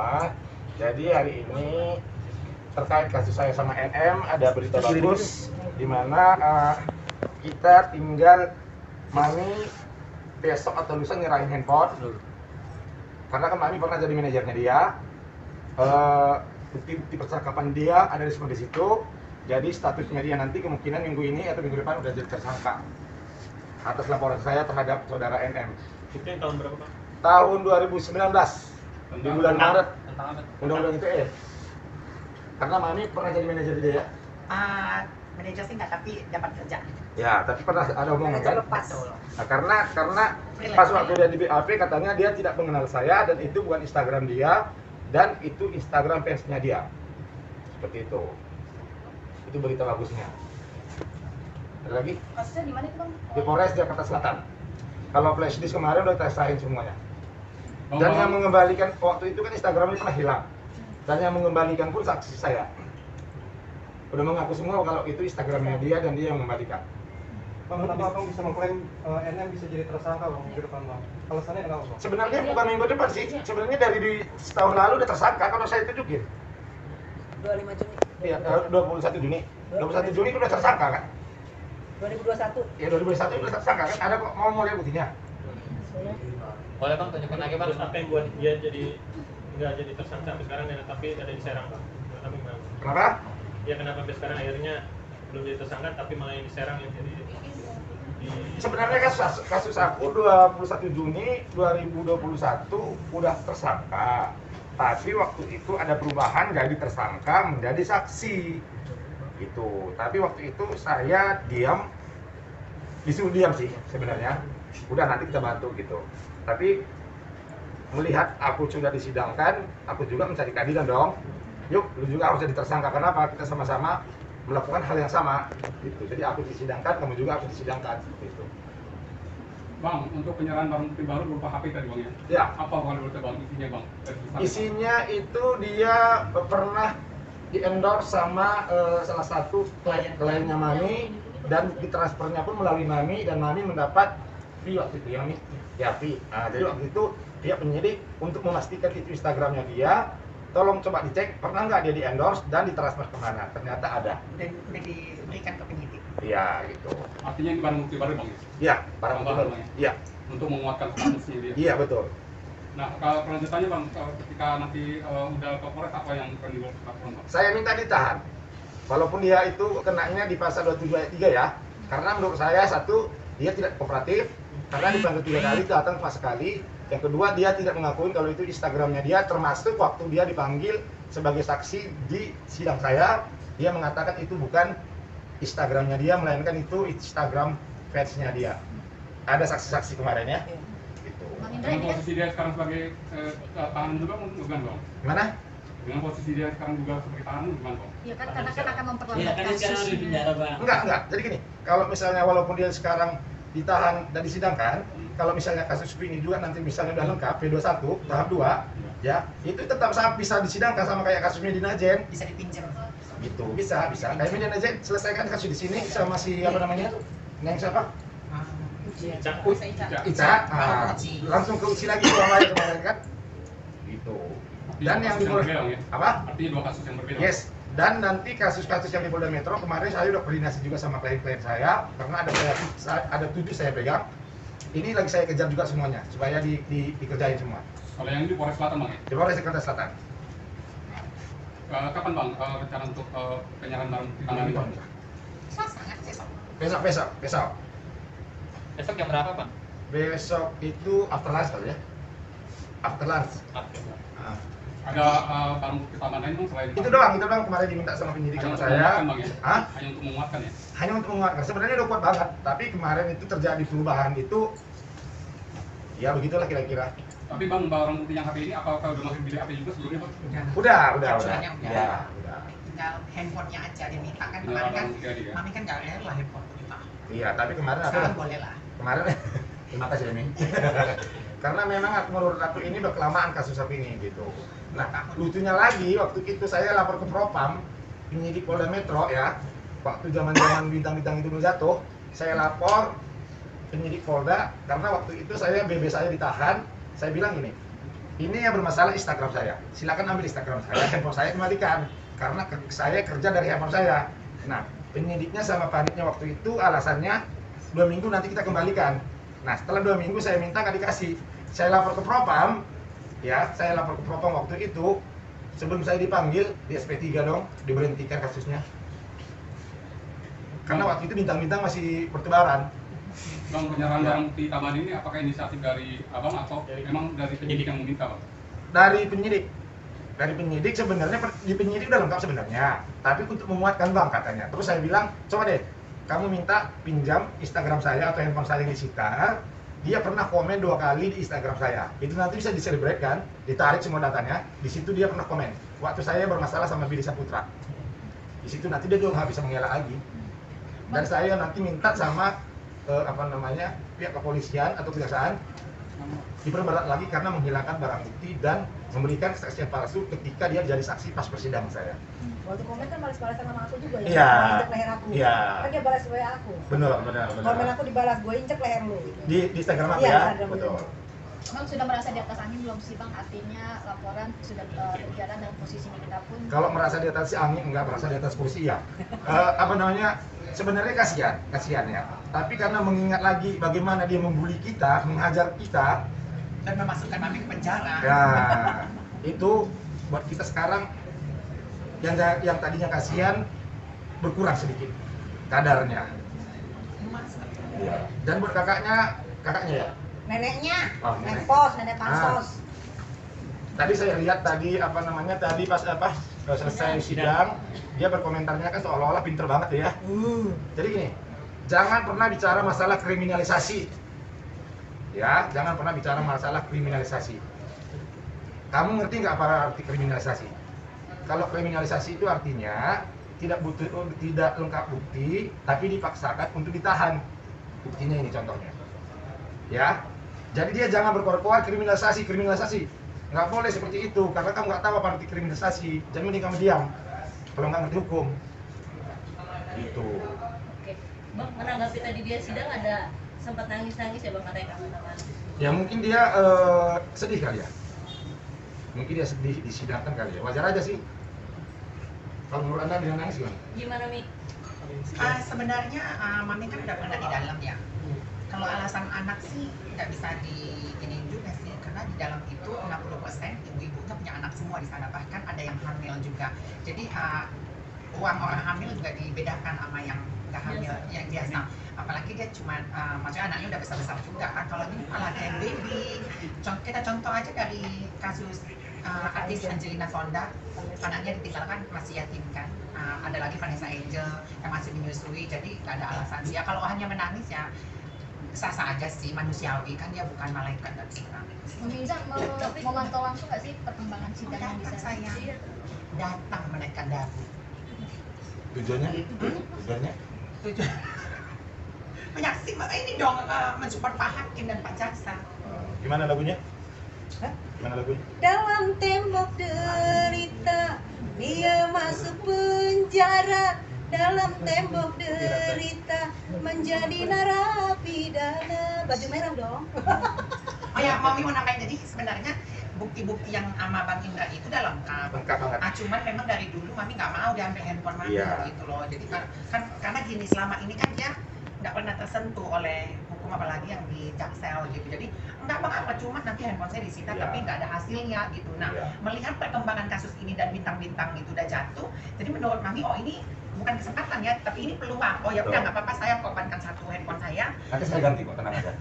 semua. Jadi hari ini terkait kasus saya sama NM ada berita bagus di mana kita tinggal Mami besok atau lusa nyerahin handphone. Karena kan Mami pernah jadi manajernya dia. Bukti-bukti percakapan dia ada di semua di situ. Jadi statusnya dia nanti kemungkinan minggu ini atau minggu depan udah jadi tersangka atas laporan saya terhadap saudara NM. Itu yang tahun berapa, Pak? Tahun 2019 di bulan Maret. Tentang apa? Undang-undang ITE. Karena Mami pernah jadi manajer dia ya? Manajer sih nggak, tapi dapat kerja. Ya, tapi pernah ada omongan Manajer kan? lepas. Nah, karena pas waktu dia di BAP katanya dia tidak mengenal saya dan itu bukan Instagram dia dan itu Instagram fansnya dia. Seperti itu. Itu berita bagusnya. Ada lagi? Kasusnya di mana itu, Bang? Di Polres Jakarta Selatan. Kalau flash disk kemarin udah tesain semuanya. Dan yang mengembalikan waktu itu kan Instagramnya pernah hilang. Dan yang mengembalikan pun saksi saya. Udah mengaku semua kalau itu Instagramnya dia dan dia yang mengembalikan. Bang, kenapa Abang bisa mengklaim NM bisa jadi tersangka Bang minggu depan Bang? Alasannya kenapa Bang? Sebenarnya bukan minggu depan sih. Sebenarnya dari setahun lalu udah tersangka kalau saya tunjukin. 25 Juni. Iya, 21 Juni. 21 Juni itu udah tersangka kan? 2021. Ya 2021 udah tersangka kan? Ada kok mau lihat buktinya? Boleh Bang, tunjukkan lagi Bang. Terus apa yang buat dia jadi nggak jadi tersangka sampai sekarang tapi ada di Serang, Bang? Tapi gimana? Kenapa? Ya kenapa sampai sekarang akhirnya belum jadi tersangka tapi malah yang di Serang yang jadi Sebenarnya kasus aku 21 Juni 2021 udah tersangka. Tapi waktu itu ada perubahan dari tersangka menjadi saksi. Gitu. Tapi waktu itu saya diam, disuruh diam sih sebenarnya. Udah nanti kita bantu gitu. Tapi melihat aku sudah disidangkan, aku juga mencari keadilan dong. Yuk, lu juga harus jadi tersangka. Kenapa? Kita sama-sama melakukan hal yang sama. Gitu. Jadi aku disidangkan, kamu juga harus disidangkan. Gitu. Bang, untuk penyerahan barang bukti baru berupa HP tadi Bang ya? Ya. Apa Bang menurut Bang isinya Bang? Isinya itu dia pernah di-endorse sama salah satu kliennya Mami dan ditransfernya pun melalui Mami dan Mami mendapat fee waktu itu yang fee. Nah, jadi waktu itu dia penyidik untuk memastikan itu Instagramnya dia. Tolong coba dicek pernah nggak dia di-endorse dan ditransfer kemana? Ternyata ada. Dan udah diberikan ke penyidik. Iya gitu. Artinya ini barang bukti baru Bang ya? Iya, barang bukti baru. Iya. Untuk menguatkan statusnya dia. Iya betul. Nah, kalau kelanjutannya Bang, ketika nanti udah ke Polres apa yang akan dilakukan Bang? Saya minta ditahan. Walaupun dia itu kenanya di pasal 27 ayat 3 ya. Karena menurut saya satu, dia tidak kooperatif karena dipanggil 3 kali, datang pas sekali. Yang kedua, dia tidak mengakui kalau itu Instagramnya dia, termasuk waktu dia dipanggil sebagai saksi di sidang saya, dia mengatakan itu bukan Instagramnya dia, melainkan itu Instagram fansnya dia. Ada saksi-saksi kemarin ya. Gitu. Dengan posisi dia sekarang sebagai tahanan juga bukan Bang? Gimana? Dengan posisi dia sekarang juga sebagai tahanan bukan Bang? Iya kan, karena kan akan Iya, memperlambat kan dia sekarang di kasusnya. penjara, Bang. Enggak. Jadi gini, kalau misalnya walaupun dia sekarang ditahan dan disidangkan, kalau misalnya kasus ini juga nanti misalnya udah lengkap P21 tahap 2 ya, itu tetap bisa disidangkan sama kayak kasus Medina Jen. Bisa dipinjam. Gitu, bisa. Kayak Medina Jen selesaikan kasus di sini sama si apa namanya? Neng siapa? Ica. Langsung ke uji lagi kemarin kan? Gitu. Dan yang di berbeda, ya? apa? Artinya dua kasus yang berbeda. Yes. Dan nanti kasus-kasus yang di Polda Metro kemarin saya udah koordinasi juga sama klien-klien saya karena ada 7 saya pegang. Ini lagi saya kejar juga semuanya supaya dikerjain semua. Kalau yang di Polres Selatan Bang ya? Di Polres Jakarta Selatan. Kapan Bang rencana untuk penyerahan barang bukti tangan ini Bang? Besok. besok jam berapa, Pak? Besok itu after lunch kali ya. After lunch. Nah, Ada barang bukti tambahan lain Bang selain itu doang kemarin diminta sama penyidik sama saya. Bang, ya? Hah? Hanya untuk menguatkan ya? Hanya untuk menguatkan. Sebenarnya udah kuat banget, tapi kemarin itu terjadi perubahan itu ya begitulah kira-kira. Tapi Bang, barang bukti yang HP ini apakah udah masuk bilik HP juga sebelumnya Bang? Udah. Capsulannya udah. Ya, udah. Tinggal handphonenya aja diminta kan. Tinggal Kemarin kan, barang bukti aja ya? Mami kan nggak rela handphone kita. Iya, tapi kemarin aku Sekarang boleh lah. kemarin terima kasih Emi. Karena memang menurut aku ini udah kelamaan kasus sapi ini gitu. Nah, lucunya lagi waktu itu saya lapor ke Propam penyidik Polda Metro ya. Waktu zaman-zaman bintang-bintang itu belum jatuh, saya lapor penyidik Polda karena waktu itu BB saya ditahan. Saya bilang gini, ini yang bermasalah Instagram saya. Silakan ambil Instagram saya, handphone saya kembalikan. Karena saya kerja dari handphone saya. Nah, penyidiknya sama panitnya waktu itu alasannya 2 minggu nanti kita kembalikan. Nah, setelah 2 minggu saya minta nggak dikasih. Saya lapor ke Propam, ya, saya lapor ke Propam waktu itu. Sebelum saya dipanggil di SP3 dong, diberhentikan kasusnya. Karena waktu itu bintang-bintang masih bertebaran. Bang, penyerahan barang bukti tambahan ini apakah inisiatif dari abang atau memang dari penyidik yang meminta, Bang? Dari penyidik sebenarnya di penyidik udah lengkap sebenarnya, tapi untuk memuatkan Bang katanya. Terus saya bilang, coba deh kamu minta pinjam Instagram saya atau handphone saya yang disita. Dia pernah komen 2 kali di Instagram saya. Itu nanti bisa diselebrate kan, ditarik semua datanya. Di situ dia pernah komen waktu saya bermasalah sama Billy Saputra. Di situ nanti dia juga nggak bisa mengelak lagi. Dan saya nanti minta sama pihak kepolisian atau kejaksaan diperberat lagi karena menghilangkan barang bukti dan memberikan kesaksian palsu ketika dia jadi saksi pas persidangan saya. Waktu komen kan balas-balasan sama aku juga ya. Iya. Injek leher aku. Iya. Kan dia balas WA aku. Benar. Komen aku dibalas, gue injek leher lu. Gitu. Di Instagram apa Iya, ya? Instagram Betul. Bang sudah merasa di atas angin belum sih Bang? Artinya laporan sudah berjalan dan posisi kita pun. Kalau merasa di atas angin, enggak merasa di atas kursi ya. Sebenarnya kasihan ya. Tapi karena mengingat lagi bagaimana dia membuli kita, menghajar kita, Dan memasukkan mami ke penjara. ya itu buat kita sekarang yang tadinya kasihan berkurang sedikit kadarnya. Dan buat kakaknya ya. Neneknya, Oh, nenek nenek. pos, nenek pansos. Tadi saya lihat tadi pas selesai sidang dia berkomentarnya kan seolah-olah pinter banget ya. Jadi gini, jangan pernah bicara masalah kriminalisasi. Ya, jangan pernah bicara masalah kriminalisasi. Kamu ngerti nggak apa arti kriminalisasi? Kalau kriminalisasi itu artinya tidak lengkap bukti, tapi dipaksakan untuk ditahan. Buktinya ini contohnya. Ya, jadi dia jangan berkoar-koar kriminalisasi. Nggak boleh seperti itu, karena kamu nggak tahu apa arti kriminalisasi. Jadi mending kamu diam, kalau nggak ngerti hukum. Gitu. Oke, Bang, menanggapi tadi dia sidang ada sempat nangis-nangis ya Bang katanya kamu-kamu. Ya mungkin dia sedih kali ya. Mungkin dia sedih disidangkan kali ya. Wajar aja sih. Kalau menurut Anda dia nangis gimana? Gimana Mi? Sebenarnya mami kan udah pernah di dalam ya. Kalau alasan anak sih nggak bisa ini juga sih, karena di dalam itu 60% ibu-ibunya punya anak semua di sana, bahkan ada yang hamil juga. Jadi uang orang hamil juga dibedakan sama yang nggak hamil, yang biasa. Apalagi dia cuma, maksudnya anaknya udah besar-besar juga kan. Kalau ini malah kayak baby. Kita contoh aja dari kasus artis Angelina Sonda, anaknya ditinggalkan masih yatim kan. Ada lagi Vanessa Angel yang masih menyusui, jadi nggak ada alasan sih. Ya kalau hanya menangis ya sah-sah aja sih, manusiawi kan, dia bukan malaikat dan bisa nangis. Meminta memantau langsung nggak sih perkembangan sidang yang Datang bisa? saya, datang menaikkan dagu. Tujuannya? Tujuan menyaksikan ini dong, mensupport Pak Hakim dan Pak Jaksa. Gimana lagunya? Hah? Gimana lagunya? Dalam tembok derita, dia masuk penjara. Dalam tembok derita, menjadi narapidana. Baju merah dong. Oh ya, Mami mau nambahin, jadi sebenarnya bukti-bukti yang sama Bang Indra itu udah lengkap. Lengkap banget. Cuman memang dari dulu Mami nggak mau diambil handphone Mami Iya. gitu loh. Jadi kan karena gini, selama ini kan dia nggak pernah tersentuh oleh hukum, apalagi yang di Jaksel gitu. Jadi enggak Bang, apa cuma nanti handphone saya disita Iya. tapi nggak ada hasilnya gitu. Nah, Iya. melihat perkembangan kasus ini dan bintang-bintang itu udah jatuh, jadi menurut Mami, oh ini bukan kesempatan ya, tapi ini peluang. Oh ya udah, Betul. nggak apa-apa, saya korbankan satu handphone saya. Nanti saya ganti kok, tenang aja.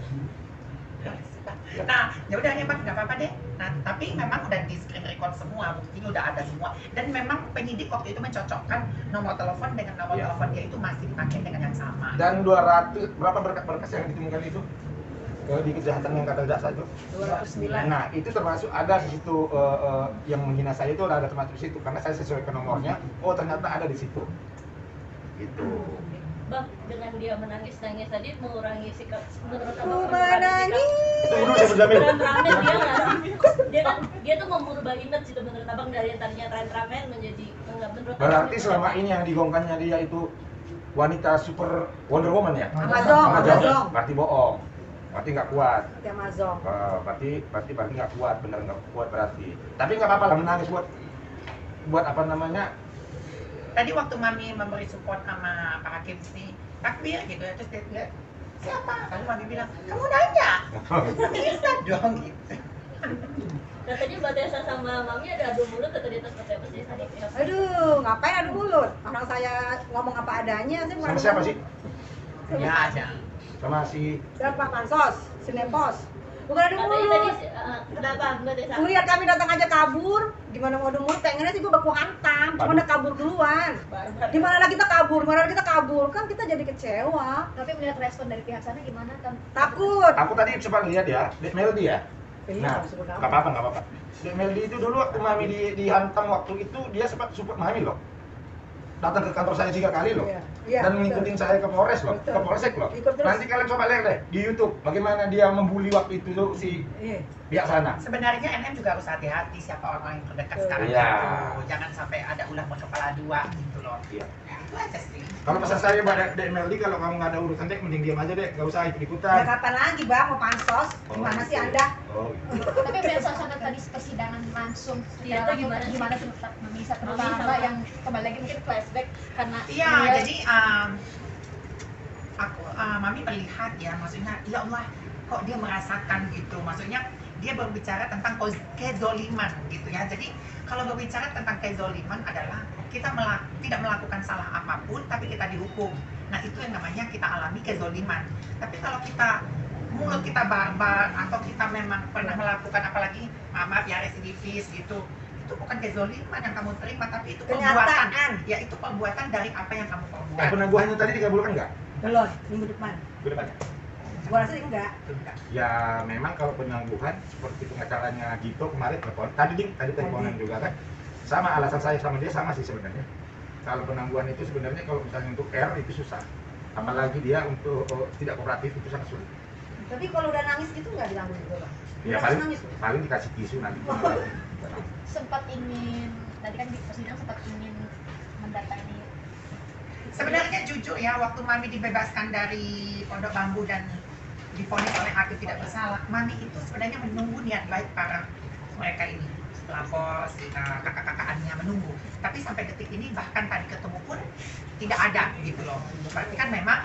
Nah, ya udah ya Bang, nggak apa-apa deh. Nah, tapi memang udah di screen record semua, buktinya udah ada semua. Dan memang penyidik waktu itu mencocokkan nomor telepon dengan nomor Iya. telepon dia itu masih dipakai dengan yang sama. Dan 200 berapa berkas yang ditemukan itu? Di kejahatan yang kata jaksa itu? 209. Nah, itu termasuk ada di situ yang menghina saya itu ada termasuk di situ karena saya sesuaikan nomornya. Oh, ternyata ada di situ. Gitu. Bang, dengan dia menangis-nangis tadi mengurangi sikap menurut Ku Abang menangis. Itu dulu saya berjamin. Tren-tremen dia nggak sih? Dia tuh merubah image gitu menurut Abang dari yang tadinya tren-tremen menjadi enggak menurut Abang Berarti itu selama apa? ini yang digongkannya dia itu wanita super Wonder Woman ya? Amazon. Berarti bohong. Berarti nggak kuat. Di Amazon. Berarti nggak kuat, bener nggak kuat berarti. Tapi nggak apa-apa lah menangis buat apa namanya? Tadi waktu Mami memberi support sama Pak Hakim sih, takbir gitu ya, terus dia bilang, siapa? Lalu Mami bilang, kamu nanya? Bisa dong gitu. Katanya Mbak Tessa sama Mami ada adu mulut atau di atas apa sih tadi? Aduh, ngapain adu mulut? Orang saya ngomong apa adanya sih. Sama siapa sih? Ya ada. Sama si Siapa? Pansos, Sinepos. Bukan adu Katanya tadi mulut. kenapa Mbak Tessa? Lihat kami datang aja kabur. Gimana mau adu mulut? Pengennya sih gue baku hantam. Cuma udah kabur duluan. Gimana lagi kita kabur? Gimana lagi kita kabur? Kan kita jadi kecewa. Tapi melihat respon dari pihak sana gimana kan? Takut. aku tadi coba lihat ya, Dek Meldi ya. Iya, Nah, disebut nama. nggak apa-apa. Dek Meldi itu dulu waktu Mami dihantam waktu itu dia sempat support Mami loh. Datang ke kantor saya 3 kali loh. Iya, iya, Dan betul. ngikutin saya ke Polres loh, Betul. ke Polsek loh. Ikut terus. Nanti kalian coba lihat deh di YouTube bagaimana dia membuli waktu itu tuh si Iya. pihak sana. Sebenarnya NM juga harus hati-hati siapa orang yang terdekat Betul. sekarang Iya. itu. Jangan sampai ada ulah berkepala dua gitu loh. Iya. Ya, itu aja sih. Kalau pesan saya pada Dek Meldi, kalau kamu nggak ada urusan Dek, mending diam aja Dek, nggak usah Ya ikut-ikutan. kapan lagi bang mau pansos? Gimana sih anda? Oh, gitu. Tapi melihat suasana tadi persidangan langsung Iya, itu gimana gimana sih sih? tetap memisah Mami terutama sama- yang kembali lagi mungkin flashback karena Iya, melihat- jadi Mami melihat ya, maksudnya ya Allah kok dia merasakan gitu, maksudnya dia berbicara tentang kezoliman gitu ya. Jadi kalau berbicara tentang kezoliman adalah kita tidak melakukan salah apapun tapi kita dihukum. Nah itu yang namanya kita alami kezoliman. Tapi kalau kita mulut kita barbar atau kita memang pernah melakukan apalagi maaf ya residivis gitu, itu bukan kezoliman yang kamu terima tapi itu perbuatan. Kenyataan. Ya itu perbuatan dari apa yang kamu perbuat. Penangguhannya tadi dikabulkan nggak? Belum, minggu depan. Kedepannya? Gua rasa sih enggak. Ya memang kalau penangguhan seperti pengacaranya Gito kemarin telepon, tadi teleponan juga kan, sama alasan saya sama dia sama sih sebenarnya. Kalau penangguhan itu sebenarnya kalau misalnya untuk R itu susah, apalagi dia untuk tidak kooperatif itu sangat sulit. Tapi kalau udah nangis gitu enggak dilanggung juga bang? Ya paling dikasih tisu nanti. sempat ingin tadi kan di persidangan sempat ingin mendatangi Sebenarnya jujur ya, waktu Mami dibebaskan dari Pondok Bambu dan divonis oleh hakim tidak bersalah, Mami itu sebenarnya menunggu niat baik para mereka ini, pelapor, kakak-kakaknya menunggu. Tapi sampai detik ini bahkan tadi ketemu pun tidak ada gitu loh. Berarti kan memang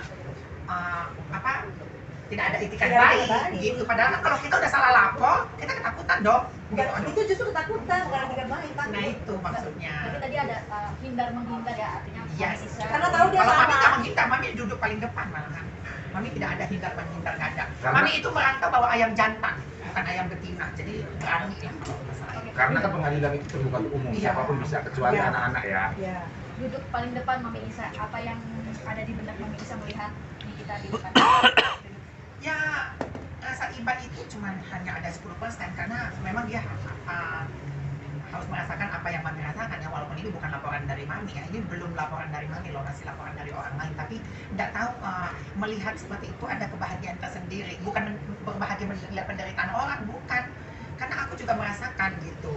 tidak ada itikat Tidak ada baik itikat baik. gitu. Padahal kan kalau kita udah salah lapor, kita ketakutan dong. Bukan, Gitu. Aduh. itu justru ketakutan, bukan tidak baik pak. Nah itu maksudnya. tapi tadi ada hindar menghindar ya artinya Iya, bisa Karena tahu dia kalau Mami salah. nggak menghindar, Mami duduk paling depan malahan. Mami tidak ada hindar menghindar, nggak ada. Karena- Mami itu merantau bawa ayam jantan, bukan ayam betina. Jadi berani lah kalau masalah itu. Karena kan pengadilan itu terbuka untuk umum, Iya. siapapun bisa kecuali Iya. anak-anak ya. Ya. duduk paling depan Mami Isa, apa yang ada di benak Mami Isa melihat di kita di depan Ya rasa iba itu cuma hanya ada 10% karena memang dia harus merasakan apa yang Mami rasakan ya, walaupun ini bukan laporan dari Mami ya, ini belum laporan dari Mami loh, masih laporan dari orang lain, tapi tidak tahu melihat seperti itu ada kebahagiaan tersendiri, bukan berbahagia melihat penderitaan orang, bukan, karena aku juga merasakan gitu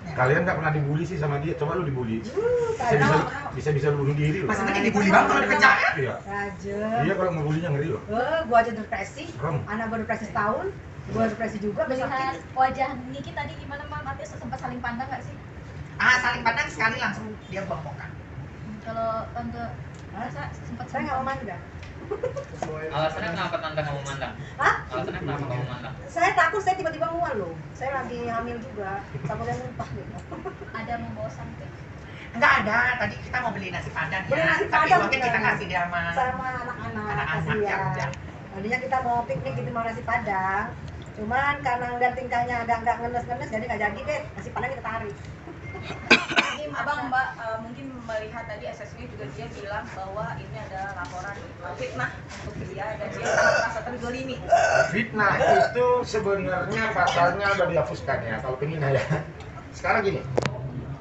ya. Kalian nggak pernah dibully sih sama dia, coba lu dibully. Tahu. Bisa bunuh diri loh. Masih mending dibully banget kalau dikejar ya. Iya. Raja. Iya kalau ngebulinya ngeri loh. Gua aja depresi. Serem. Anak gua depresi setahun. Gua depresi juga. melihat Sakit. wajah Niki tadi gimana Mbak Matius sempat saling pandang nggak sih Saling pandang sekali langsung dia buang muka. kalau tante rasa sempat Saya nggak mau mandi dah. Alasannya kenapa tante kamu mandang? Hah? Alasannya kenapa kamu mandang? Saya takut saya tiba-tiba mual loh. Saya lagi hamil juga. Takutnya muntah gitu. ada membawa something Enggak ada, tadi kita mau beli nasi padang Beli ya, nasi tapi padang mungkin kita kita. kasih dia sama Sama anak-anak. Anak-anak, ya, kasihan. ya. Tadinya kita mau piknik gitu mau nasi padang. Cuman karena ngeliat tingkahnya agak nggak ngenes-ngenes jadi nggak jadi deh. Nasi padang kita tarik. Mungkin abang mbak mungkin melihat tadi SSW juga dia bilang bahwa ini ada laporan fitnah untuk dia dan dia sangat merasa terzolimi. Fitnah itu sebenarnya pasalnya udah dihapuskan ya kalau pengen ya. Sekarang gini,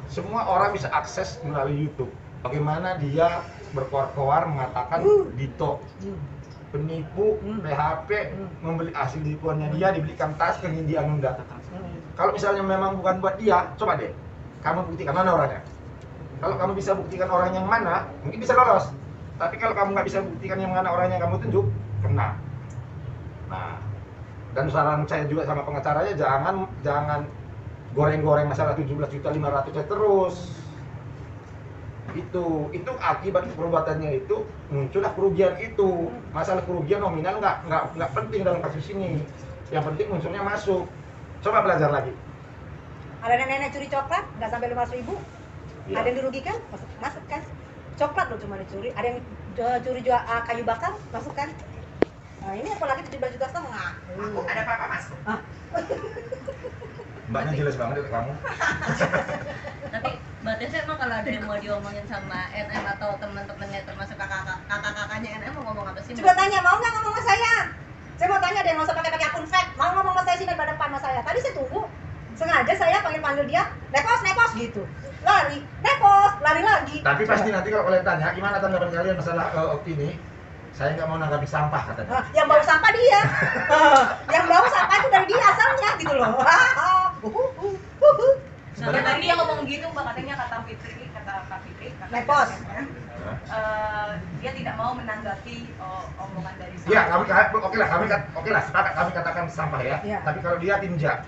semua orang bisa akses melalui YouTube. Bagaimana dia berkoar-koar mengatakan Dito penipu, PHP, membeli hasil tipuannya dia dibelikan tas ke India enggak. Kalau misalnya memang bukan buat dia, coba deh kamu buktikan mana orangnya. Kalau kamu bisa buktikan orang yang mana, mungkin bisa lolos. Tapi kalau kamu nggak bisa buktikan yang mana orang yang kamu tunjuk, kena. Nah, dan saran saya juga sama pengacaranya jangan goreng-goreng masalah 17.500.000 terus. Itu akibat perbuatannya itu muncullah kerugian itu. Masalah kerugian nominal nggak penting dalam kasus ini. Yang penting unsurnya masuk. Coba belajar lagi. Ada nenek curi coklat nggak sampai 500.000, Iya. ada yang dirugikan, masuk kan? Coklat loh cuma dicuri, ada yang curi jual kayu bakar, masuk kan? Nah ini apalagi 17,5 juta. Aku ada apa-apa masuk. Mbaknya jelas banget itu kamu. Tapi Mbak Tessa emang kalau ada yang mau diomongin sama NM atau teman-temannya termasuk kakak-kakaknya NM mau ngomong apa sih? Coba tanya, mau nggak ngomong sama saya? Saya mau tanya deh, nggak usah pakai akun fake. Mau ngomong sama saya sini pada depan sama saya. Tadi saya tunggu, sengaja saya panggil dia, nepos gitu. Lari, nepos, lari lagi. Tapi pasti nanti kalau kalian tanya gimana tanggapan kalian masalah opini, saya nggak mau nanggapi sampah katanya. Yang bau sampah dia. Yang bau sampah itu dari dia asalnya gitu loh. Nah, tadi dia ngomong gitu, Mbak, katanya kata Kak Fitri, Nepos. Dia tidak mau menanggapi omongan dari saya. Ya, oke lah, sepakat kami katakan sampah ya. Iya. Tapi kalau dia tinja,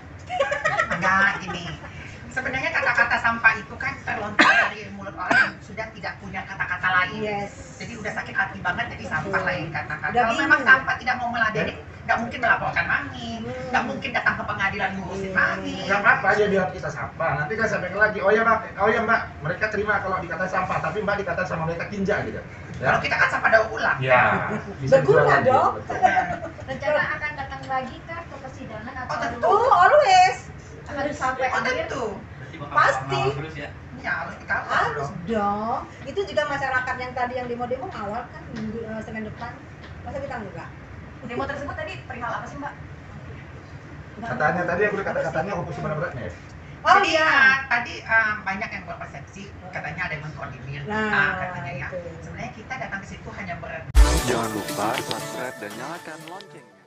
Nah, ini sebenarnya kata-kata sampah itu kan terlontar dari mulut orang yang sudah tidak punya kata-kata lain. Yes. Jadi udah sakit hati banget, jadi sampah lain kata-kata. Udah Kalau bingung. memang sampah tidak mau meladeni, nggak mungkin melaporkan Mami, nggak mungkin datang ke pengadilan ngurusin Mami. nggak apa-apa dia bilang kita sampah. Nanti kan sampaikan lagi, oh ya mbak, mereka terima kalau dikata sampah, tapi mbak dikata sama mereka tinja gitu. Kalau kita kan sampah daur ulang. Ya, bisa Berguna dijual lagi, dong. betul. Rencana akan datang lagi kah ke persidangan atau Oh, tentu. Always. harus sampai Oh akhir? tentu. Pasti. Ya harus dikawal Harus dong. dong. Itu juga masyarakat yang tadi yang demo-demo awal kan Senin depan. Masa kita enggak? Demo tersebut tadi perihal apa sih, Mbak? Katanya tadi aku kata-katanya hukum berat-beratnya ya. Oh Jadi, iya. tadi banyak yang berpersepsi katanya ada yang mengkoordinir. Nah, Katanya ya. itu. Sebenarnya kita datang ke situ hanya Jangan lupa subscribe dan nyalakan loncengnya.